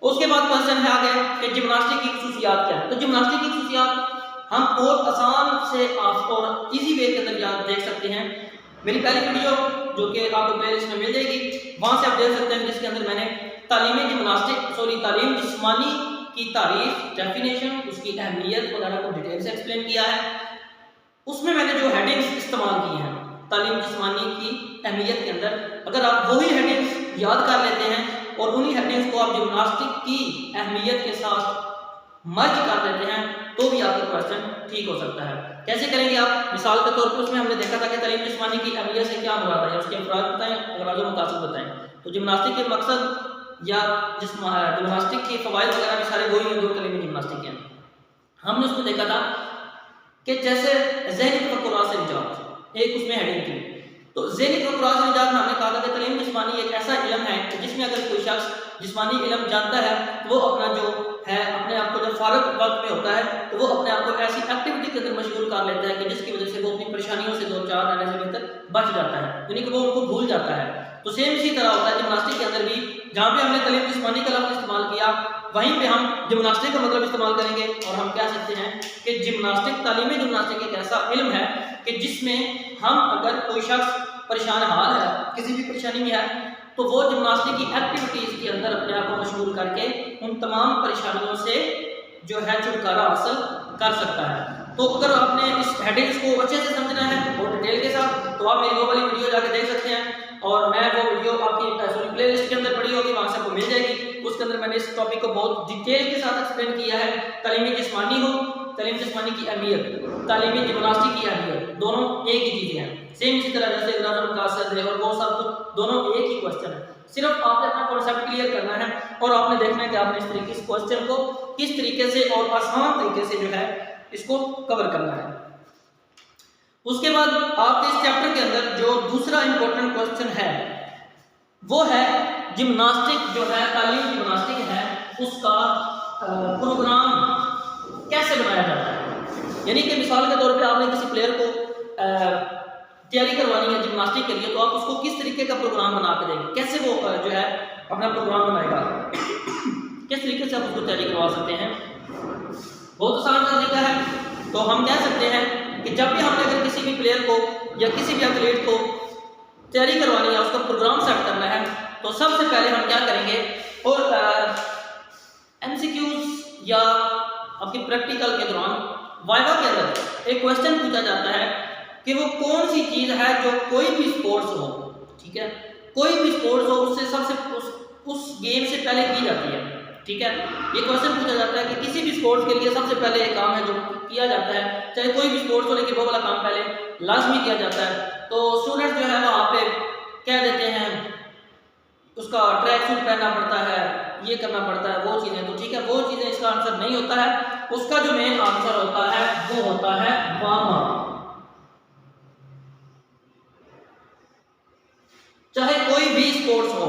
उसके बाद क्वेश्चन है आगे कि जिम्नास्टिक की खसूसियात क्या है। तो जिम्नास्टिक की खसूसियात हम बहुत आसान से और इजी वे के अंदर याद देख सकते हैं। मेरी पहली वीडियो जो कि आपको प्लेलिस्ट में मिल जाएगी, वहां से आप देख सकते हैं, जिसके अंदर मैंने तालीम जिस्मानी की तारीफ, डेफिनेशन, उसकी अहमियत वगैरह को डिटेल से एक्सप्लेन किया है। उसमें मैंने जो हेडिंग्स इस्तेमाल की हैं तालीम जिस्मानी की अहमियत के अंदर, अगर आप वही हेडिंग्स याद कर लेते हैं और उन्हीं हेडिंग्स को आप जिम्नास्टिक की अहमियत के साथ मर्ज कर लेते हैं तो भी आपका क्वेश्चन ठीक हो सकता है। कैसे करेंगे आप? मिसाल के तौर पर उसमें हमने देखा था कि तालीम जिस्मानी की अहमियत से क्या मुराद है, उसके अफराद बताएं, अगराज और मकासद बताएं। तो जिम्नास्टिक के मकसद या जिम्नास्टिक के फवाइद वगैरह भी सारे वही हैं जो तालीमी जिम्नास्टिक हैं। हमने उसमें देखा था कि जैसे ज़हनी तफक्कुरात से निजात, एक उसमें हेडिंग थी। तो ज़हनी तफक्कुरात से निजात में हमने कहा था कि तालीम जिस्मानी एक ऐसा इल्म है कि जिसमें अगर कोई शख्स जिस्मानी इल्म जानता है तो वो अपना जो है अपने आप को जब फारग वक्त में होता है तो वो अपने आप को ऐसी एक्टिविटी के अंदर मशगूल कर लेता है कि जिसकी वजह से वो अपनी परेशानियों से दो चार रहने से बेहतर बच जाता है, यानी कि वो उनको भूल जाता है। तो सेम इसी तरह होता है जिम्नास्टिक के अंदर भी, जहाँ पे हमने तालीम जिस्मानी का लफ्ज़ इस्तेमाल किया वहीं पे हम जिम्नास्टिक का मतलब इस्तेमाल करेंगे और हम कह सकते हैं कि जिम्नास्टिक, तालीमी जिम्नास्टिक एक ऐसा इल्म है कि जिसमें हम अगर कोई शख्स परेशान हाल है, किसी भी परेशानी में है, तो वो जिम्नास्टिक की एक्टिविटीज़ के अंदर अपने आप को मशगूल करके उन तमाम परेशानियों से जो है छुटकारा हासिल कर सकता है। तो अगर आपने इस हेडिंग्स को अच्छे से समझना है और डिटेल के साथ, तो आप मेरी वो वाली वीडियो जाके देख सकते हैं और मैं वो वीडियो आपकी प्लेलिस्ट के अंदर पड़ी होगी, वहाँ से आपको मिल जाएगी। उसके अंदर मैंने इस टॉपिक को बहुत डिटेल के साथ एक्सप्लेन किया है। तालीमी जिस्मानी हो, तालीम जिस्मानी की अहमियत, तालीमी जिम्नास्टिक की अहमियत, दोनों एक ही चीज़ें हैं। सेम इसी तरह जैसे इकरार मकासद है और वो सब कुछ दोनों एक ही क्वेश्चन है। सिर्फ आपने अपना कॉन्सेप्ट क्लियर करना है और आपने देखना है कि आपने इस तरीके इस क्वेश्चन को किस तरीके से और आसान तरीके से जो है इसको कवर करना है। उसके बाद आपके इस चैप्टर के अंदर जो दूसरा इंपॉर्टेंट क्वेश्चन है वो है जिम्नास्टिक जो है, तालीम जिम्नास्टिक है, उसका प्रोग्राम कैसे बनाया जाता है। यानी कि मिसाल के तौर पे आपने किसी प्लेयर को तैयारी करवानी है जिम्नास्टिक के लिए, तो आप उसको किस तरीके का प्रोग्राम बना के देंगे, कैसे वो जो है अपना प्रोग्राम बनाएगा, किस तरीके से आप उसको तैयारी करवा सकते हैं। बहुत आसान तरीका है। तो हम कह सकते हैं कि जब भी हमने अगर किसी भी प्लेयर को या किसी भी एथलीट को तैयारी करवानी है, उसका प्रोग्राम सेट करना है, तो सबसे पहले हम क्या करेंगे, और एमसीक्यूज या आपकी प्रैक्टिकल के दौरान वाइवा के अंदर एक क्वेश्चन पूछा जाता है कि वो कौन सी चीज़ है जो कोई भी स्पोर्ट्स हो, ठीक है, कोई भी स्पोर्ट्स हो उससे सबसे उस गेम से पहले की जाती है, ठीक है। ये क्वेश्चन पूछा जाता है कि किसी भी स्पोर्ट्स के लिए सबसे पहले एक काम है जो किया जाता है, चाहे कोई भी स्पोर्ट्स हो, लेकिन वो वाला काम पहले लाजमी किया जाता है। तो स्टूडेंट जो है वहाँ पे कह देते हैं उसका ट्रैक सूट पहनना पड़ता है, ये करना पड़ता है, वो चीज़ें, तो ठीक है, वो चीज़ें इसका आंसर नहीं होता है। उसका जो मेन आंसर होता है वो होता है वार्म अप। चाहे कोई भी स्पोर्ट्स हो,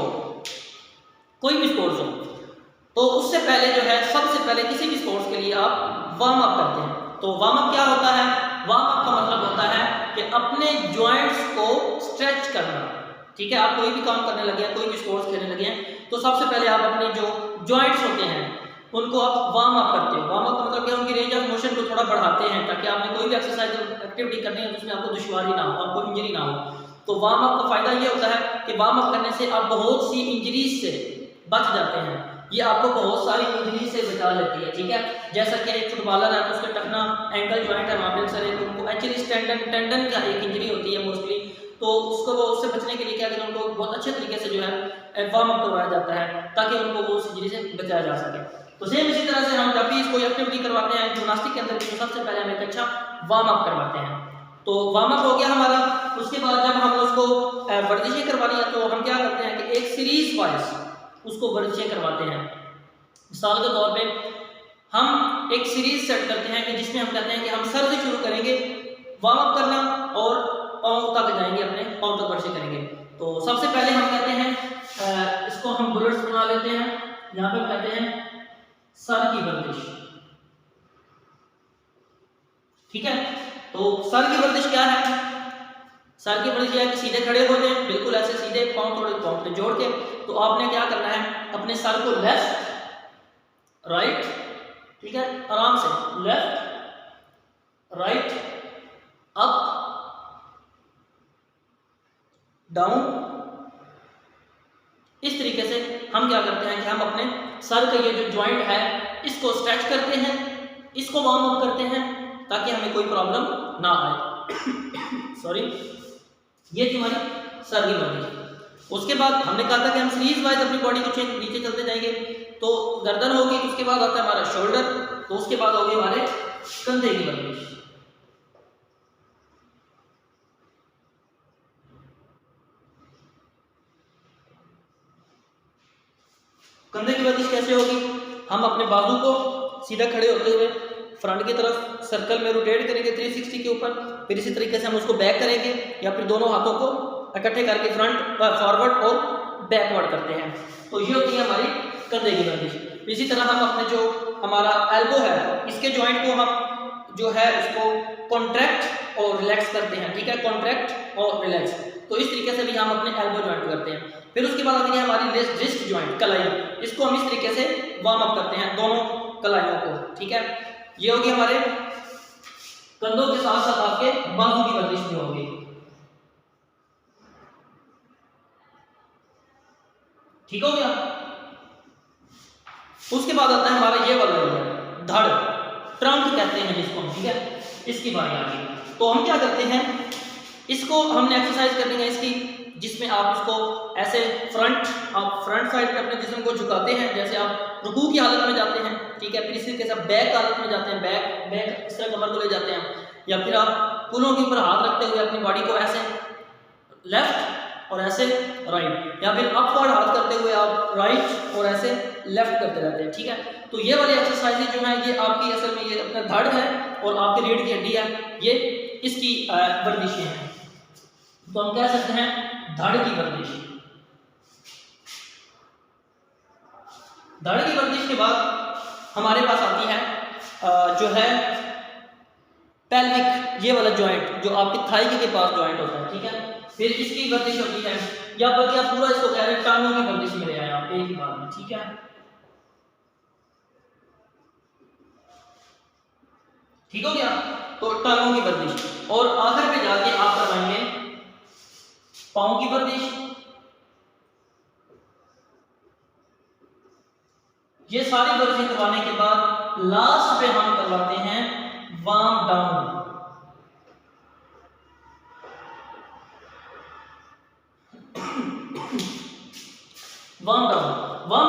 कोई भी स्पोर्ट्स हो, तो उससे पहले जो है सबसे पहले किसी भी स्पोर्ट्स के लिए आप वार्म अप करते हैं। तो वार्म अप क्या होता है? वार्म अप का मतलब होता है कि अपने जॉइंट्स को स्ट्रेच करना, ठीक है। आप कोई भी काम करने लगे हैं, कोई भी स्पोर्ट्स खेलने लगे हैं, तो सबसे पहले आप अपने जो जॉइंट्स होते हैं उनको आप वार्म अप करते हो। वार्म अप का मतलब क्या, उनकी रेंज ऑफ मोशन को थोड़ा बढ़ाते हैं ताकि आपने कोई भी एक्सरसाइज एक्टिविटी करनी है जिसमें आपको दुश्वारी ना हो, आपको इंजरी ना हो। तो वार्म अप का फायदा ये होता है कि वार्म अप करने से आप बहुत सी इंजरीज से बच जाते हैं। ये आपको बहुत सारी इंजरी से बचा लेती है, ठीक है। जैसा कि एक फुटबॉलर है तो उसका टखना एंकल जॉइंट है, वहाँ पे अक्सर है तो उनको एचएलिस टेंडन का एक इंजरी होती है मोस्टली, तो उसको वो उससे बचने के लिए क्या करें, उनको बहुत अच्छे तरीके से जो है वार्म अप करवाया जाता है ताकि उनको वो उस इंजरी से बचाया जा सके। तो सेम इसी तरह से हम जब भी कोई एक्टिविटी करवाते हैं जिम्नास्टिक के अंदर, तो सबसे पहले हम एक अच्छा वार्म अप करवाते हैं। तो वार्म अप हो गया हमारा। उसके बाद जब हम उसको वर्जिशें करवानी है तो हम क्या करते हैं कि एक सीरीज वाइज उसको वर्जिशें करवाते हैं। मिसाल के तौर पे हम एक सीरीज सेट करते हैं कि जिसमें हम कहते हैं कि हम सर से शुरू करेंगे वार्म अप करना और पाँव तक जाएंगे, अपने पाँव तक वर्जिशें करेंगे। तो सबसे पहले हम कहते हैं इसको हम बुलेट्स बना लेते हैं। यहाँ पे कहते हैं सर की वर्जिश, ठीक है। तो सर की वर्जिश क्या है? सर की वर्जिश है कि सीधे खड़े हो जाए, बिल्कुल ऐसे सीधे, पाँव थोड़े जोड़ के। तो आपने क्या करना है, अपने सर को लेफ्ट राइट, ठीक है, आराम से, लेफ्ट राइट अप डाउन। इस तरीके से हम क्या करते हैं कि हम अपने सर का ये जो जॉइंट है इसको स्ट्रेच करते हैं, इसको वार्म अप करते हैं ताकि हमें कोई प्रॉब्लम ना आए। सॉरी, ये हमारी सर की वर्जिश। उसके बाद हमने कहा था कि हम सीरीज वाइज अपनी बॉडी को नीचे चलते जाएंगे। तो गर्दन होगी, उसके बाद आता है हमारा शोल्डर, तो उसके बाद होगी हमारे कंधे की वर्जिश। कंधे की वर्जिश कैसे होगी? हम अपने बाजू को सीधा खड़े होते हुए फ्रंट की तरफ सर्कल में रोटेट करेंगे 360 के ऊपर, फिर इसी तरीके से हम उसको बैक करेंगे या फिर दोनों हाथों को इकट्ठे करके फ्रंट फॉरवर्ड और बैकवर्ड करते हैं। तो ये होती है हमारी कंधे की वर्जिश। इसी तरह हम अपने जो हमारा एल्बो है इसके जॉइंट को हम जो है उसको कॉन्ट्रैक्ट और रिलैक्स करते हैं, ठीक है, कॉन्ट्रैक्ट और रिलैक्स। तो इस तरीके से भी हम अपने एल्बो जॉइंट करते हैं। फिर उसके बाद आती है हमारी रिस्ट जॉइंट, कलाई, इसको हम इस तरीके से वार्म अप करते हैं दोनों कलाइयों को, ठीक है। ये होगी हमारे कंधों के साथ साथ आपके बाजू की वर्जिश भी होगी। ठीक हो गया। उसके बाद आता है हमारा ये वाला एरिया, धड़, ट्रंक कहते हैं जिसको हम, ठीक है, इसकी बारी आ गई। तो हम क्या करते हैं, इसको हमने एक्सरसाइज करनी है इसकी, जिसमें आप इसको ऐसे आप फ्रंट साइड पे अपने जिस्म को झुकाते हैं, जैसे आप रुकू की हालत में जाते हैं, ठीक है, फिर इसी के साथ बैक हालत में जाते हैं, बैक इस तरह कमर को ले जाते हैं, या फिर आप पुलों के ऊपर हाथ रखते हुए अपनी बॉडी को ऐसे लेफ्ट और ऐसे राइट, या फिर अपवर्ड हाथ करते हुए आप राइट और ऐसे लेफ्ट करते रहते हैं, ठीक है। तो ये वाली एक्सरसाइज जो है ये आपकी असल में ये अपना धड़ है और आपकी रीढ़ की हड्डी है, ये इसकी वर्जिशें हैं। तो हम कह सकते हैं धड़ की वर्जिश। धड़ की वर्जिश के बाद हमारे पास आती है जो है पेल्विक, ये वाला जॉइंट जो आपके थाई के पास जॉइंट होता है, ठीक है। फिर इसकी वर्जिश होती है, या बल्कि आप पूरा इसको कह रहे हैं टांगों की वर्जिश में ले आए आप एक ही बार में, ठीक है, ठीक हो गया। तो टांगों की वर्जिश, और आखिर में जाके आप करवाएंगे पांव की वर्जिश। ये सारी वर्जिश करवाने के बाद लास्ट पे हम करवाते हैं वार्म डाउन। वार्म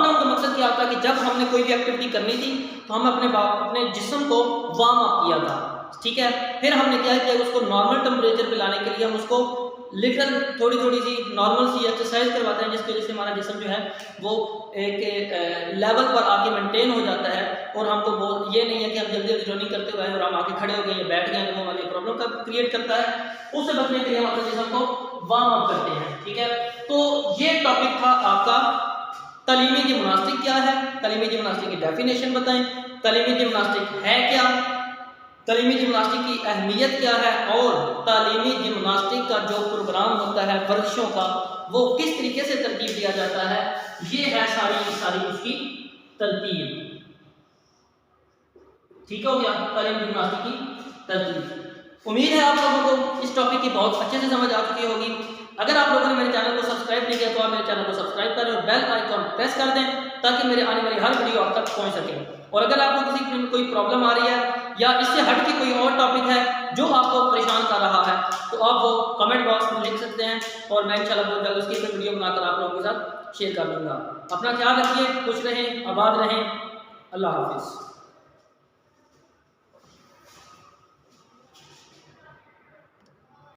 डाउन का मकसद क्या होता है कि जब हमने कोई भी एक्टिविटी करनी थी तो हम अपने जिस्म को वार्म अप किया था, ठीक है। फिर हमने क्या किया, उसको नॉर्मल टेम्परेचर पे लाने के लिए हम उसको लिटिल थोड़ी सी नॉर्मल सी एक्सरसाइज करवाते हैं, जिसकी वजह से हमारा जिस्म जो है वो एक लेवल पर आके मेंटेन हो जाता है, और हमको वो ये नहीं है कि हम जल्दी जल्दी रनिंग करते हुए और हम आके खड़े हो गए या बैठ गए, वो वाली प्रॉब्लम का क्रिएट करता है। उससे बचने के लिए हम अपने जिस्म को वार्म अप करते हैं, ठीक है। तो ये टॉपिक था आपका तालीमी जिम्नास्टिक क्या है, तालीमी जिम्नास्टिक की डेफिनेशन बताएं, तालीमी जिम्नास्टिक है क्या, तालीमी जिम्नास्टिक की अहमियत क्या है, और तालीमी जिम्नास्टिक का जो प्रोग्राम होता है वर्जिशों का वो किस तरीके से तरतीब दिया जाता है, ये है सारी उसकी तरतीब। ठीक हो गया, तालीमी जिम्नास्टिक की तरतीब। उम्मीद है आप लोगों को इस टॉपिक की बहुत अच्छे से समझ आ चुकी होगी। अगर आप लोगों ने मेरे चैनल को सब्सक्राइब नहीं किया तो आप मेरे चैनल को सब्सक्राइब करें और बेल आइकॉन प्रेस कर दें ताकि मेरे आने वाली हर वीडियो आप तक पहुंच सके। और अगर आपको किसी में कोई प्रॉब्लम आ रही है या इससे हट के कोई और टॉपिक है जो आपको परेशान कर रहा है तो आप वो कमेंट बॉक्स में लिख सकते हैं, और मैं इंशाल्लाह बहुत जल्द उसकी वीडियो बनाकर आप लोगों के साथ शेयर कर दूंगा। अपना ख्याल रखिए, खुश रहें, आबाद रहें, अल्लाह हाफिज़।